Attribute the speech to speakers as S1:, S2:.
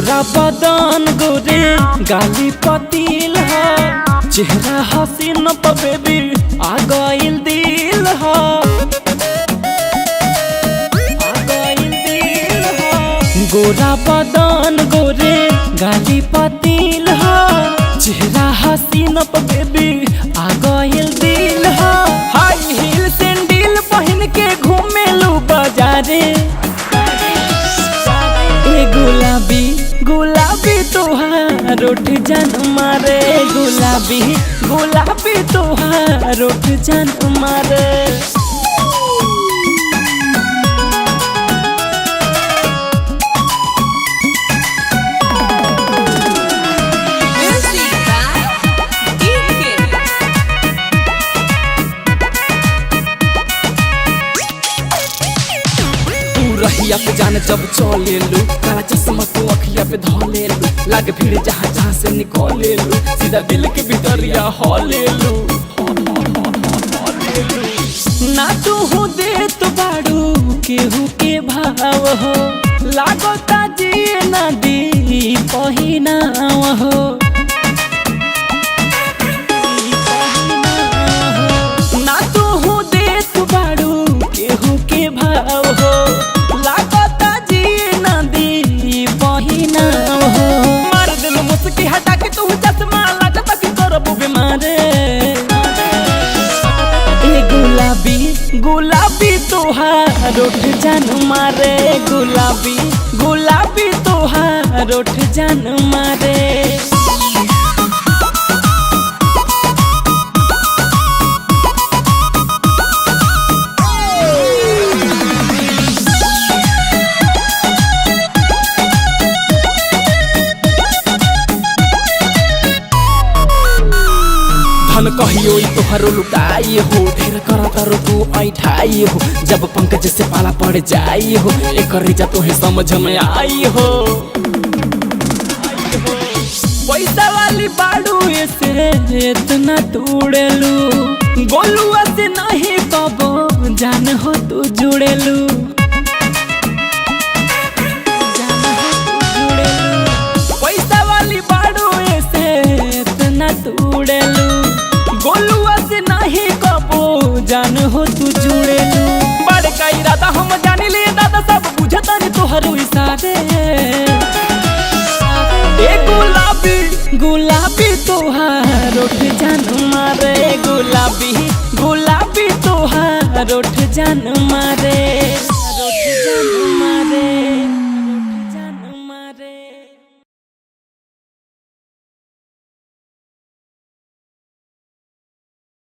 S1: गोरा बदन गोरे गाली पतिल है, चेहरा हसीन पर बेबी आ गइल दिल है, गोरा बदन गोरे गाली पतिल है, चेहरा हसीन पर बेबी आ गइल दिल है। हाई हील सैंडल पहन के घूमेलू बाजारे, गुलाबी गुलाबी तोहार रोट जान मारे, गुलाबी गुलाबी तोहार रोट जान मारे। रहिया पे जाने जब चले लू, काला चश्मा तू अखिया पे धोले लू, लागे भीड़ जहाँ जहाँ से निकले लू, सीधा दिल के भीतरिया हॉले लू। ना तू हो दे तो बाड़ू केहू के भाव हो, लागता जिए ना दी पहिनाव हो, ना तू हो दे तो बाड़ू केहू के भाव हो, हटा के तू चश्मा लगता कि करबू बीमारे। गुलाबी गुलाबी तोहार रोट जान मारे, गुलाबी गुलाबी तोहार रोट जान मारे। धन कहियो तोहरो लुटाई हो, ढेर करतारो तू ऐठाई हो, जब पंकज से पाला पड़ जाई हो, एक रेजा तोहे समझ में आई हो। पैसा वाली बाड़ू ऐसे इतना तोड़ेलू, गोलुआ से नहीं कबो जान हो तू जुड़ेलू, पैसा वाली बाड़ू ऐसे इतना तोड़ेलू, गोलुआ से नहीं कबो जान हो तू जुड़ेलू। बड़का इरादा हम जाने ले दादा, सब बुझता नहीं तोहरो इशारे। गुलाबी गुलाबी तोहार रोट जान मारे, गुलाबी गुलाबी तोहार रोट जान मारे।